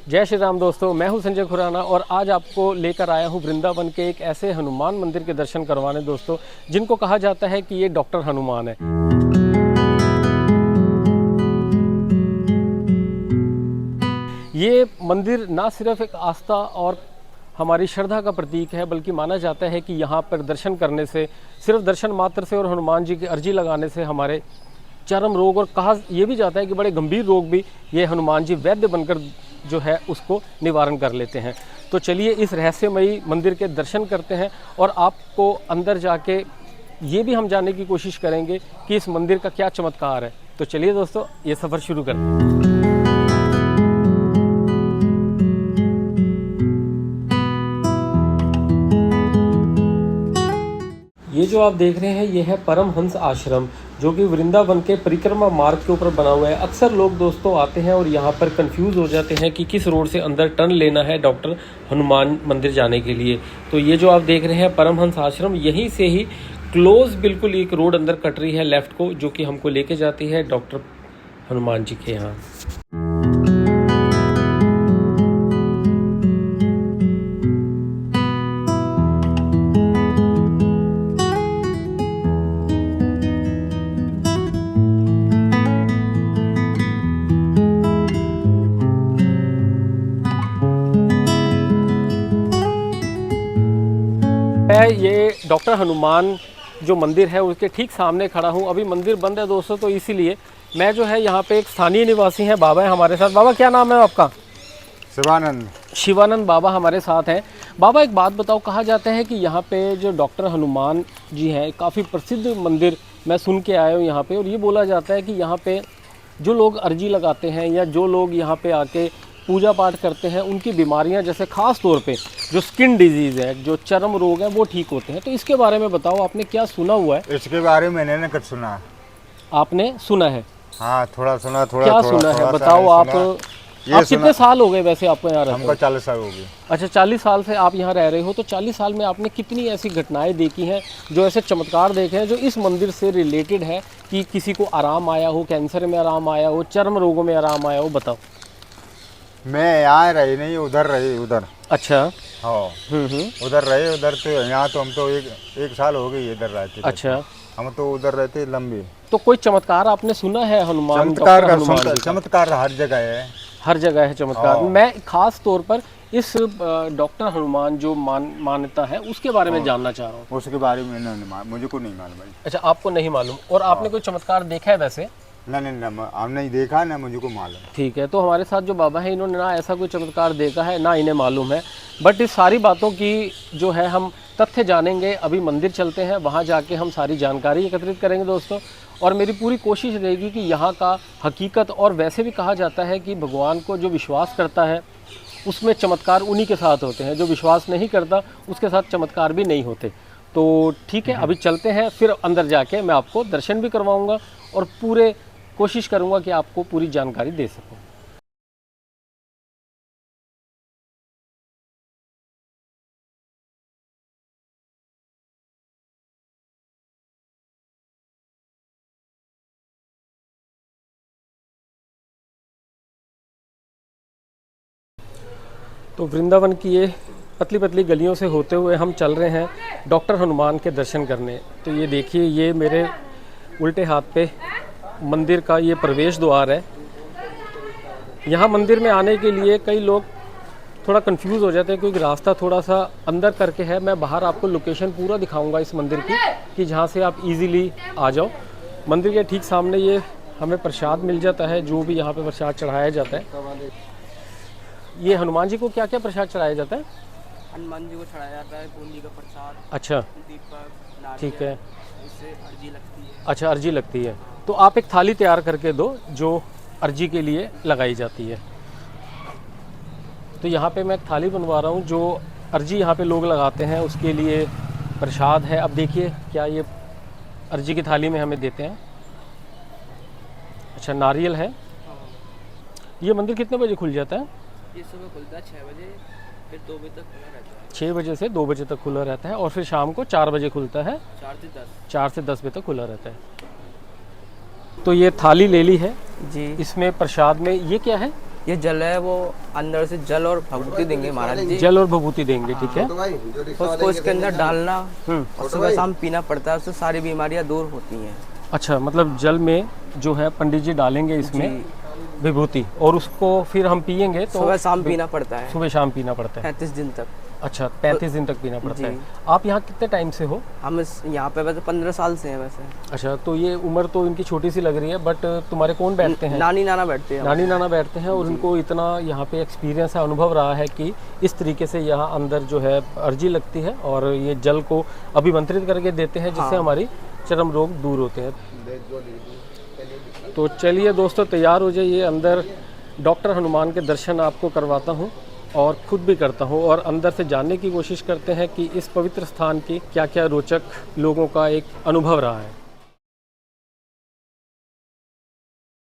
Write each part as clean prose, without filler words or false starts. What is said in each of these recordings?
जय श्री राम दोस्तों, मैं हूं संजय खुराना और आज आपको लेकर आया हूं वृंदावन के एक ऐसे हनुमान मंदिर के दर्शन करवाने दोस्तों, जिनको कहा जाता है कि ये डॉक्टर हनुमान है। ये मंदिर ना सिर्फ एक आस्था और हमारी श्रद्धा का प्रतीक है, बल्कि माना जाता है कि यहाँ पर दर्शन करने से, सिर्फ दर्शन मात्र से और हनुमान जी की अर्जी लगाने से हमारे चरम रोग, और कहा यह भी जाता है कि बड़े गंभीर रोग भी ये हनुमान जी वैद्य बनकर जो है उसको निवारण कर लेते हैं। तो चलिए इस रहस्यमयी मंदिर के दर्शन करते हैं और आपको अंदर जाके ये भी हम जानने की कोशिश करेंगे कि इस मंदिर का क्या चमत्कार है। तो चलिए दोस्तों, ये सफ़र शुरू करते हैं। ये जो आप देख रहे हैं ये है परमहंस आश्रम, जो कि वृंदावन के परिक्रमा मार्ग के ऊपर बना हुआ है। अक्सर लोग दोस्तों आते हैं और यहाँ पर कंफ्यूज हो जाते हैं कि किस रोड से अंदर टर्न लेना है डॉक्टर हनुमान मंदिर जाने के लिए। तो ये जो आप देख रहे हैं परमहंस आश्रम, यहीं से ही क्लोज बिल्कुल एक रोड अंदर कट रही है लेफ्ट को, जो कि हमको लेके जाती है डॉक्टर हनुमान जी के यहाँ। ये डॉक्टर हनुमान जो मंदिर है उसके ठीक सामने खड़ा हूँ। अभी मंदिर बंद है दोस्तों, तो इसीलिए मैं जो है यहाँ पे एक स्थानीय निवासी हैं, बाबा है हमारे साथ। बाबा क्या नाम है आपका? शिवानंद। शिवानंद बाबा हमारे साथ हैं। बाबा एक बात बताओ, कहा जाता है कि यहाँ पे जो डॉक्टर हनुमान जी हैं काफ़ी प्रसिद्ध मंदिर, मैं सुन के आया हूँ यहाँ पे, और ये बोला जाता है कि यहाँ पे जो लोग अर्जी लगाते हैं या जो लोग यहाँ पे आके पूजा पाठ करते हैं, उनकी बीमारियां जैसे ख़ास तौर पे जो स्किन डिजीज़ है, जो चर्म रोग है, वो ठीक होते हैं। तो इसके बारे में बताओ, आपने क्या सुना हुआ है? इसके बारे में मैंने कुछ सुना है। आपने सुना है? हाँ, थोड़ा सुना, थोड़ा क्या थोड़ा, सुना थोड़ा है बताओ। आप कितने साल हो गए वैसे आपको यहाँ रहते? हमको 40 साल हो गए। अच्छा, 40 साल से आप यहाँ रह रहे हो। तो 40 साल में आपने कितनी ऐसी घटनाएं देखी हैं, जो ऐसे चमत्कार देखे हैं जो इस मंदिर से रिलेटेड है, कि किसी को आराम आया हो, कैंसर में आराम आया हो, चर्म रोगों में आराम आया हो? बताओ। मैं यहाँ रही नहीं, उधर रही, उधर। अच्छा। हाँ। उधर रहे, उधर तो यहाँ तो हम तो एक साल हो गई इधर रहते। अच्छा। हम तो उधर रहते लंबी। तो कोई चमत्कार आपने सुना है हनुमान? चमत्कार हर जगह है, हर जगह है चमत्कार। मैं खास तौर पर इस डॉक्टर हनुमान जो मान्यता है उसके बारे में जानना चाह रहा हूँ। उसके बारे में मुझे को नहीं मालूम है। अच्छा, आपको नहीं मालूम। और आपने कोई चमत्कार देखा है वैसे? नहीं, हमने नहीं देखा, ना मुझे को मालूम। ठीक है, तो हमारे साथ जो बाबा है, इन्होंने ना ऐसा कोई चमत्कार देखा है ना इन्हें मालूम है। बट इस सारी बातों की जो है हम तथ्य जानेंगे। अभी मंदिर चलते हैं, वहाँ जाके हम सारी जानकारी एकत्रित करेंगे दोस्तों। और मेरी पूरी कोशिश रहेगी कि यहाँ का हकीकत, और वैसे भी कहा जाता है कि भगवान को जो विश्वास करता है उसमें चमत्कार उन्हीं के साथ होते हैं, जो विश्वास नहीं करता उसके साथ चमत्कार भी नहीं होते। तो ठीक है, अभी चलते हैं, फिर अंदर जाके मैं आपको दर्शन भी करवाऊँगा और पूरे कोशिश करूंगा कि आपको पूरी जानकारी दे सकूं। तो वृंदावन की ये पतली पतली गलियों से होते हुए हम चल रहे हैं डॉक्टर हनुमान के दर्शन करने। तो ये देखिए, ये मेरे उल्टे हाथ पे मंदिर का ये प्रवेश द्वार है। यहाँ मंदिर में आने के लिए कई लोग थोड़ा कंफ्यूज हो जाते हैं, क्योंकि रास्ता थोड़ा सा अंदर करके है। मैं बाहर आपको लोकेशन पूरा दिखाऊंगा इस मंदिर की, कि जहाँ से आप इजीली आ जाओ। मंदिर के ठीक सामने ये हमें प्रसाद मिल जाता है, जो भी यहाँ पे प्रसाद चढ़ाया जाता है। ये हनुमान जी को क्या क्या प्रसाद चढ़ाया जाता है? हनुमान जी को चढ़ाया जाता है बूंदी का प्रसाद। अच्छा, दीपक, ठीक है। इससे अर्जी लगती है। अच्छा, अर्जी लगती है। तो आप एक थाली तैयार करके दो जो अर्जी के लिए लगाई जाती है। तो यहाँ पे मैं एक थाली बनवा रहा हूँ, जो अर्जी यहाँ पे लोग लगाते हैं उसके लिए प्रसाद है। अब देखिए क्या ये अर्जी की थाली में हमें देते हैं। अच्छा, नारियल है। ये मंदिर कितने बजे खुल जाता है? ये सुबह खुलता है 6 बजे, फिर 2 बजे तक खुला रहता है। 6 बजे से 2 बजे तक खुला रहता है, और फिर शाम को 4 बजे खुलता है। 4 से 10 बजे तक खुला रहता है। तो ये थाली ले ली है जी। इसमें प्रसाद में ये क्या है? ये जल है वो अंदर से जल और भभूति देंगे महाराज जी। जल और भभूति देंगे, ठीक है। उसको इसके अंदर डालना और सुबह शाम पीना पड़ता है, उससे सारी बीमारियां दूर होती हैं। अच्छा, मतलब जल में जो है पंडित जी डालेंगे इसमें विभूति, और उसको फिर हम पिएंगे तो सुबह शाम पीना पड़ता है, सुबह शाम पीना पड़ता है 35 दिन तक। अच्छा, 35 दिन तक पीना पड़ता है। आप यहाँ कितने टाइम से हो? हम यहाँ पे वैसे 15 साल से हैं वैसे। अच्छा, तो ये उम्र तो इनकी छोटी सी लग रही है, बट तुम्हारे कौन बैठते हैं? नानी नाना बैठते हैं। नानी नाना बैठते हैं, और उनको इतना यहाँ पे एक्सपीरियंस है, अनुभव रहा है कि इस तरीके से यहाँ अंदर जो है अर्जी लगती है और ये जल को अभिमंत्रित करके देते हैं, जिससे हमारी चर्म रोग दूर होते हैं। तो चलिए दोस्तों, तैयार हो जाइए, अंदर डॉक्टर हनुमान के दर्शन आपको करवाता हूँ और खुद भी करता हूँ, और अंदर से जानने की कोशिश करते हैं कि इस पवित्र स्थान की क्या क्या रोचक लोगों का एक अनुभव रहा है।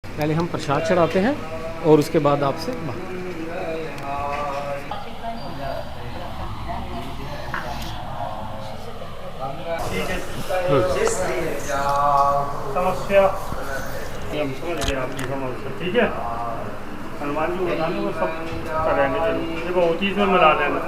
पहले हम प्रसाद चढ़ाते हैं और उसके बाद आपसे बात। समस्या हम समझ गए आपकी समस्या, ठीक है। हनुमान जी बताने वो सब करेंगे जरूर, देखो वो चीज़ में मिला देना।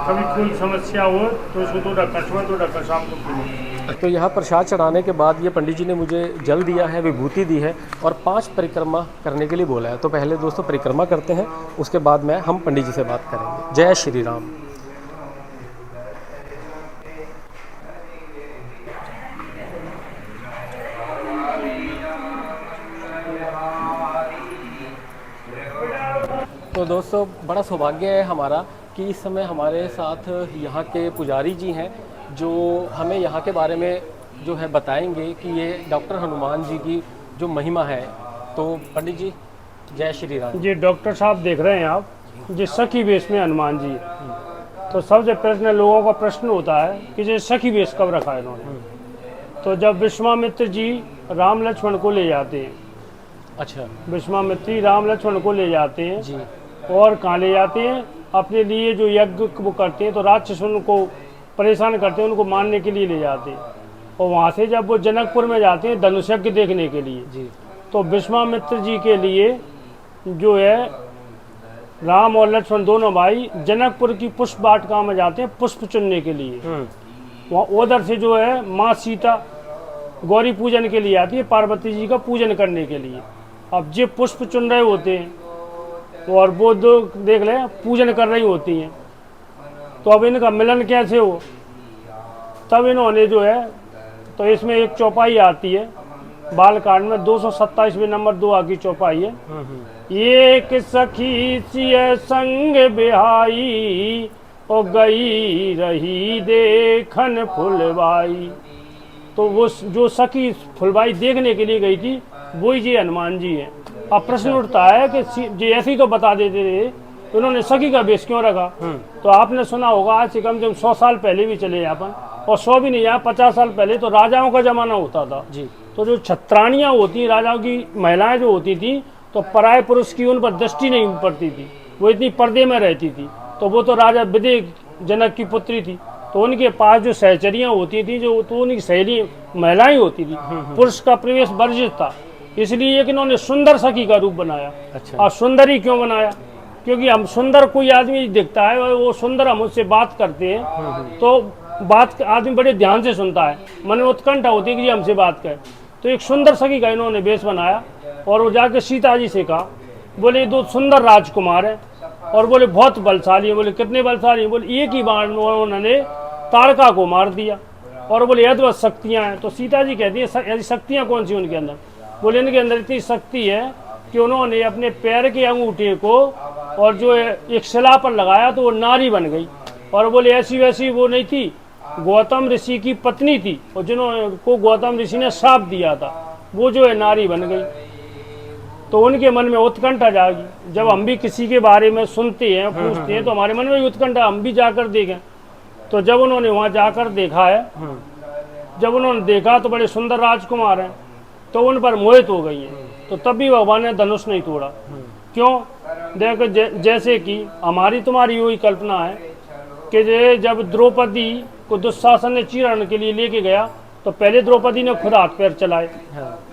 कभी कोई समस्या हो तो उसको तो ढक्कन, सुबह तो ढक्कन, शाम को पीना। तो यहाँ प्रसाद चढ़ाने के बाद ये पंडित जी ने मुझे जल दिया है, विभूति दी है और 5 परिक्रमा करने के लिए बोला है। तो पहले दोस्तों परिक्रमा करते हैं, उसके बाद में हम पंडित जी से बात करेंगे। जय श्री राम। तो दोस्तों बड़ा सौभाग्य है हमारा कि इस समय हमारे साथ यहाँ के पुजारी जी हैं, जो हमें यहाँ के बारे में जो है बताएंगे कि ये डॉक्टर हनुमान जी की जो महिमा है। तो पंडित जी जय श्री राम। जी डॉक्टर साहब देख रहे हैं आप, जी सखी वेश में हनुमान जी। तो सबसे प्रश्न लोगों का प्रश्न होता है कि ये सखी वेश कब रखा है इन्होंने। तो जब विश्वामित्र जी राम लक्ष्मण को ले जाते हैं, अच्छा, विश्वामित्री राम लक्ष्मण को ले जाते हैं जी, और कहाँ ले जाते हैं, अपने लिए जो यज्ञ वो करते हैं, तो राक्षस उनको परेशान करते हैं, उनको मारने के लिए ले जाते हैं। और वहाँ से जब वो जनकपुर में जाते हैं धनुष यज्ञ देखने के लिए, जी, तो विश्वामित्र जी के लिए जो है राम और लक्ष्मण दोनों भाई जनकपुर की पुष्प वाटिका में जाते हैं पुष्प चुनने के लिए। वहाँ उधर से जो है माँ सीता गौरी पूजन के लिए आती है, पार्वती जी का पूजन करने के लिए। अब जे पुष्प चुन रहे होते हैं और वो दो देख ले पूजन कर रही होती हैं, तो अब इनका मिलन कैसे हो। तब इन्होंने जो है, तो इसमें एक चौपाई आती है बालकांड में 227वें नंबर 2 की चौपाई है। एक सखी सिय संग बिहाई और गई रही देखन फुलवाई। तो वो जो सखी फुलवाई देखने के लिए गई थी वही जी हनुमान जी हैं। अब प्रश्न उठता है कि जी ऐसे ही तो बता देते थे, तो उन्होंने सखी का वेश क्यों रखा। तो आपने सुना होगा आज से कम से कम 100 साल पहले भी चले अपन, और 100 भी नहीं यहाँ 50 साल पहले तो राजाओं का जमाना होता था जी। तो जो छत्रानियाँ होती, राजाओं की महिलाएं जो होती थी, तो पराये पुरुष की उन पर दृष्टि नहीं पड़ती थी, वो इतनी पर्दे में रहती थी। तो वो तो राजा विदेह जनक की पुत्री थी, तो उनके पास जो सहचरियाँ होती थी, जो तो उनकी सहेली महिलाएं होती थी, पुरुष का प्रवेश वर्जित था। इसलिए एक इन्होंने सुंदर सखी का रूप बनाया। अच्छा। और सुंदर ही क्यों बनाया, क्योंकि हम सुंदर कोई आदमी दिखता है, वो सुंदर हम उससे बात करते हैं तो बात आदमी बड़े ध्यान से सुनता है, मन में उत्कंठा होती है कि हमसे बात करें। तो एक सुंदर सखी का इन्होंने वेश बनाया और वो जाके सीता जी से कहा, बोले 2 सुंदर राजकुमार हैं और बोले बहुत बलशाली है। बोले कितने बलशाली हैं, बोले एक ही बार उन्होंने ताड़का को मार दिया और बोले अद्भुत शक्तियाँ हैं। तो सीता जी कहती है ऐसी शक्तियाँ कौन सी उनके अंदर। बोले इनके अंदर इतनी शक्ति है कि उन्होंने अपने पैर के अंगूठे को और जो एक शिला पर लगाया तो वो नारी बन गई। और बोले ऐसी वैसी वो नहीं थी, गौतम ऋषि की पत्नी थी और जिन्होंने गौतम ऋषि ने श्राप दिया था, वो जो है नारी बन गई। तो उनके मन में उत्कंठा जागी। जब हम भी किसी के बारे में सुनते हैं, पूछते हैं, तो हमारे मन में उत्कंठा, हम भी जाकर देखें। तो जब उन्होंने वहाँ जाकर देखा है, जब उन्होंने देखा तो बड़े सुंदर राजकुमार हैं, तो उन पर मोहित हो गई हैं। तो तब भी भगवान ने धनुष नहीं तोड़ा। क्यों, देखो जैसे कि हमारी तुम्हारी वही कल्पना है कि जब द्रौपदी को दुशासन ने चीरहरण के लिए लेके गया, तो पहले द्रौपदी ने खुद हाथ पैर चलाए,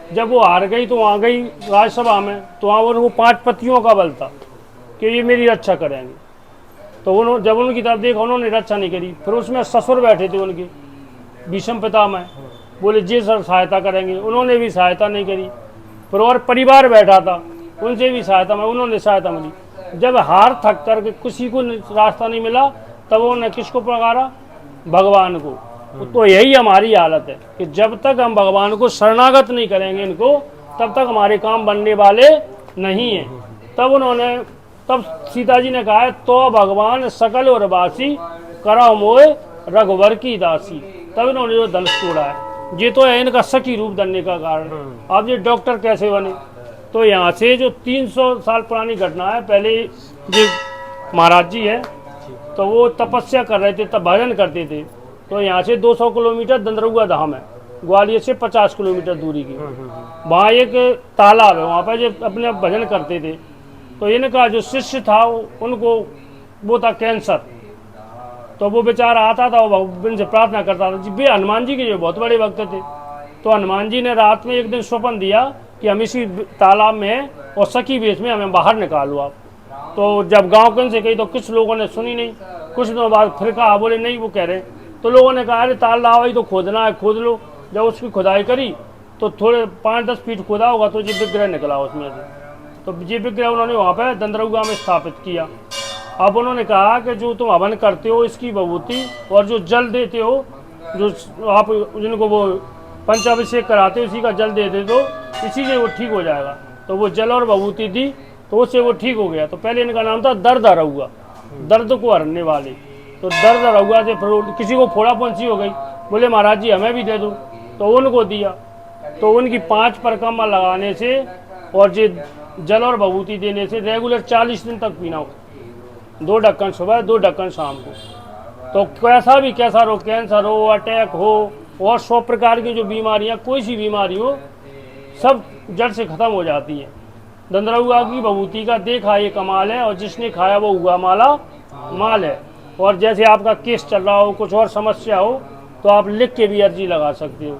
जब वो हार गई तो वहाँ गई राज्यसभा में, तो वहाँ उनको 5 पतियों का बल था कि ये मेरी रक्षा करेंगे। तो उन्होंने जब उनकी तरफ देखा, उन्होंने रक्षा नहीं करी। फिर उसमें ससुर बैठे थे उनके भीष्म पितामह, बोले जी सर सहायता करेंगे, उन्होंने भी सहायता नहीं करी। फिर और परिवार बैठा था, उनसे भी सहायता में उन्होंने सहायता मिली। जब हार थक करके किसी को रास्ता नहीं मिला, तब उन्होंने किसको पुकारा? भगवान को। तो यही हमारी हालत है कि जब तक हम भगवान को शरणागत नहीं करेंगे इनको, तब तक हमारे काम बनने वाले नहीं हैं। तब सीता जी ने कहा है, तो भगवान सकल और वासी करो मोए रघुवर की दासी। तब इन्होंने जो धनुष तोड़ा है, ये तो है इनका सखी रूप बनने का कारण। अब ये डॉक्टर कैसे बने? तो यहाँ से जो 300 साल पुरानी घटना है, पहले ये महाराज जी है, तो वो तपस्या कर रहे थे, तब भजन करते थे। तो यहाँ से 200 किलोमीटर दंदरुआ धाम है, ग्वालियर से 50 किलोमीटर दूरी की। वहाँ एक तालाब है, वहाँ पर जो अपने भजन करते थे। तो इनका जो शिष्य था उनको वो था कैंसर। तो वो बेचारा आता था, वो भगवान से प्रार्थना करता था। वे हनुमान जी के जो बहुत बड़े भक्त थे। तो हनुमान जी ने रात में एक दिन स्वप्न दिया कि हम इसी तालाब में हैं और सखी वेश में हमें बाहर निकालो आप। तो जब गाँव कन से गई तो कुछ लोगों ने सुनी नहीं। कुछ दिनों बाद फिर कहा, बोले नहीं वो कह रहे। तो लोगों ने कहा अरे तालाब ही तो खोदना है, खोद लो। जब उसकी खुदाई करी तो थोड़े 5-10 फीट खोदा होगा तो ये विग्रह निकला उसमें से। तो ये विग्रह उन्होंने वहाँ पर दंदरुआ में स्थापित किया। अब उन्होंने कहा कि जो तुम हवन करते हो इसकी विभूति और जो जल देते हो, जो आप जिनको वो पंचाभिषेक कराते हो, उसी का जल दे दे तो इसी से वो ठीक हो जाएगा। तो वो जल और विभूति दी तो उससे वो ठीक हो गया। तो पहले इनका नाम था दर्द हरौआ, दर्द को हरने वाले। तो दर्द हरौआ से फिर किसी को फोड़ा पंछी हो गई, बोले महाराज जी हमें भी दे दो, तो उनको दिया। तो उनकी 5 परिक्रमा लगाने से और ये जल और विभूति देने से रेगुलर 40 दिन तक पीना हो, 2 ढक्कन सुबह 2 ढक्कन शाम को। तो कैसा हो, कैंसर हो, अटैक हो और 100 प्रकार की जो बीमारियां, कोई सी बीमारी हो, सब जड़ से खत्म हो जाती है। दंदरुआ की विभूति का देखा ये कमाल है, और जिसने खाया वो हुआ माला माल है। और जैसे आपका केस चल रहा हो, कुछ और समस्या हो, तो आप लिख के भी अर्जी लगा सकते हो।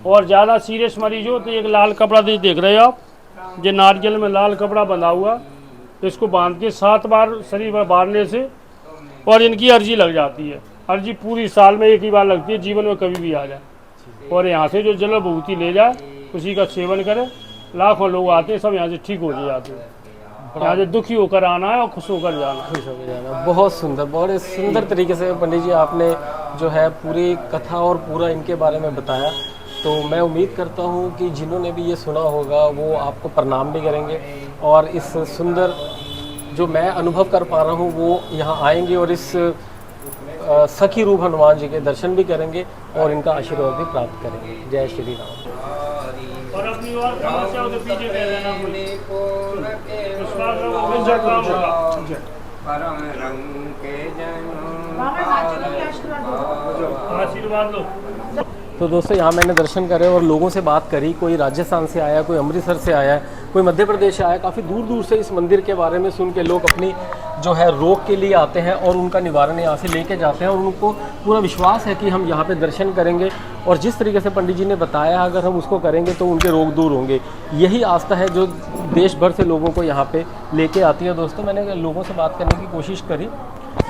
और ज़्यादा सीरियस मरीज हो तो एक लाल कपड़ा देख रहे हो आप, जो नारियल में लाल कपड़ा बंधा हुआ, तो इसको बांध के 7 बार शरीर पर बांधने से और इनकी अर्जी लग जाती है। अर्जी पूरी साल में एक ही बार लगती है, जीवन में कभी भी आ जाए। और यहाँ से जो जल विभूति ले जाए उसी का सेवन करे, लाखों लोग आते हैं, सब यहाँ से ठीक हो जाते हैं। यहाँ से दुखी होकर आना है और खुश होकर जाना। बहुत सुंदर तरीके से पंडित जी आपने जो है पूरी कथा और पूरा इनके बारे में बताया। तो मैं उम्मीद करता हूँ कि जिन्होंने भी ये सुना होगा वो आपको प्रणाम भी करेंगे, और इस सुंदर जो मैं अनुभव कर पा रहा हूँ वो यहाँ आएंगे और इस सखी रूप हनुमान जी के दर्शन भी करेंगे और इनका आशीर्वाद भी प्राप्त करेंगे। जय श्री राम। और अपनी और समस्या हो तो पीछे कह देना, आशीर्वाद लो। तो दोस्तों यहाँ मैंने दर्शन करे और लोगों से बात करी। कोई राजस्थान से आया, कोई अमृतसर से आया, कोई मध्य प्रदेश से आया। काफ़ी दूर दूर से इस मंदिर के बारे में सुन के लोग अपनी जो है रोग के लिए आते हैं और उनका निवारण यहाँ से लेके जाते हैं, और उनको पूरा विश्वास है कि हम यहाँ पे दर्शन करेंगे और जिस तरीके से पंडित जी ने बताया अगर हम उसको करेंगे तो उनके रोग दूर होंगे। यही आस्था है जो देश भर से लोगों को यहाँ पे लेके आती है। दोस्तों मैंने लोगों से बात करने की कोशिश करी,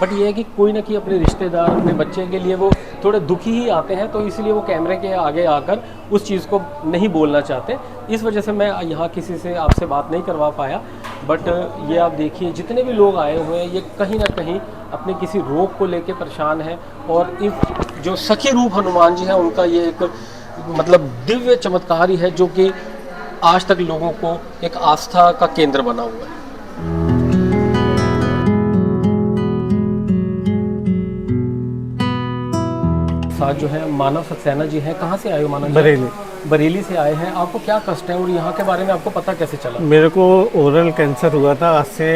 बट ये है कि कोई ना कोई अपने रिश्तेदार, अपने बच्चे के लिए वो थोड़े दुखी ही आते हैं, तो इसलिए वो कैमरे के आगे आकर उस चीज़ को नहीं बोलना चाहते। इस वजह से मैं यहाँ किसी से आपसे बात नहीं करवा पाया। बट ये आप देखिए जितने भी लोग आए हुए हैं ये कहीं ना कहीं अपने किसी रोग को लेके परेशान हैं, और इस जो सखी रूप हनुमान जी हैं उनका ये एक मतलब दिव्य चमत्कार ही है जो कि आज तक लोगों को एक आस्था का केंद्र बना हुआ है। साथ जो है मानव सक्सेना जी हैं। कहाँ से आए हो मानव? बरेली से आए हैं। आपको क्या कष्ट है और यहाँ के बारे में आपको पता कैसे चला? मेरे को ओरल कैंसर हुआ था आज से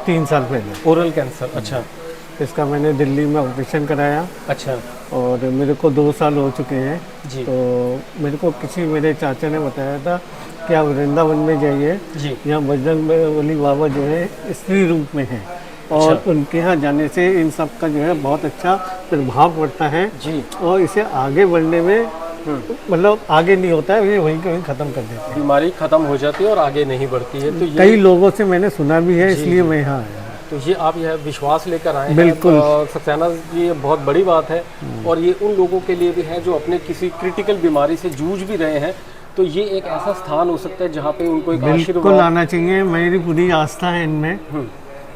3 साल पहले। ओरल कैंसर, अच्छा। इसका मैंने दिल्ली में ऑपरेशन कराया। अच्छा। और मेरे को 2 साल हो चुके हैं जी। तो मेरे को मेरे चाचा ने बताया था कि आप वृंदावन में जाइए, यहाँ बजरंगबली बाबा जो है स्त्री रूप में है, और अच्छा। उनके यहाँ जाने से इन सब का जो है बहुत अच्छा प्रभाव पड़ता है जी, और इसे आगे बढ़ने में मतलब आगे नहीं होता है, ये वहीं के वहीं ख़त्म कर देते हैं। बीमारी ख़त्म हो जाती है और आगे नहीं बढ़ती है। तो ये कई लोगों से मैंने सुना भी है, इसलिए मैं यहाँ आया। तो ये आप यह विश्वास लेकर आए हैं। बिल्कुल। सक्सेना जी, ये बहुत बड़ी बात है और ये उन लोगों के लिए भी है जो अपने किसी क्रिटिकल बीमारी से जूझ भी रहे हैं। तो ये एक ऐसा स्थान हो सकता है जहाँ पे उनको एक बिल्कुल आशीर्वाद। आना चाहिए, मेरी पूरी आस्था है इनमें।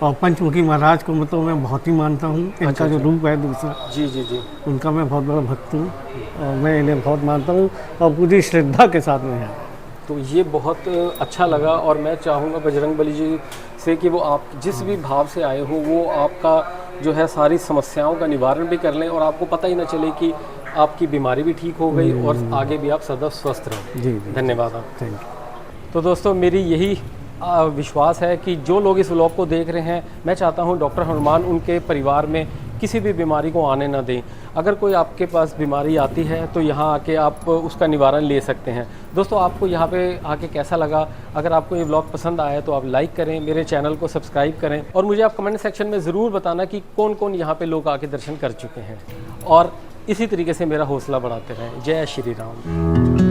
और पंचमुखी महाराज को तो मैं बहुत ही मानता हूँ। इनका जो रूप है दूसरा, जी जी जी। उनका मैं बहुत बड़ा भक्त हूँ और मैं इन्हें बहुत मानता हूँ और पूरी श्रद्धा के साथ में है। तो ये बहुत अच्छा लगा और मैं चाहूँगा बजरंगबली जी से कि वो आप जिस भी भाव से आए हो वो आपका जो है सारी समस्याओं का निवारण भी कर लें और आपको पता ही ना चले कि आपकी बीमारी भी ठीक हो गई और आगे भी आप सदा स्वस्थ रहें। जी जी, धन्यवाद आप। Thank you. तो दोस्तों, मेरी यही विश्वास है कि जो लोग इस व्लॉग को देख रहे हैं, मैं चाहता हूं डॉक्टर हनुमान उनके परिवार में किसी भी बीमारी को आने ना दें। अगर कोई आपके पास बीमारी आती है तो यहाँ आके आप उसका निवारण ले सकते हैं। दोस्तों, आपको यहाँ पे आके कैसा लगा? अगर आपको ये व्लॉग पसंद आया तो आप लाइक करें, मेरे चैनल को सब्सक्राइब करें और मुझे आप कमेंट सेक्शन में ज़रूर बताना कि कौन कौन यहाँ पे लोग आके दर्शन कर चुके हैं। और इसी तरीके से मेरा हौसला बढ़ाते रहें। जय श्री राम।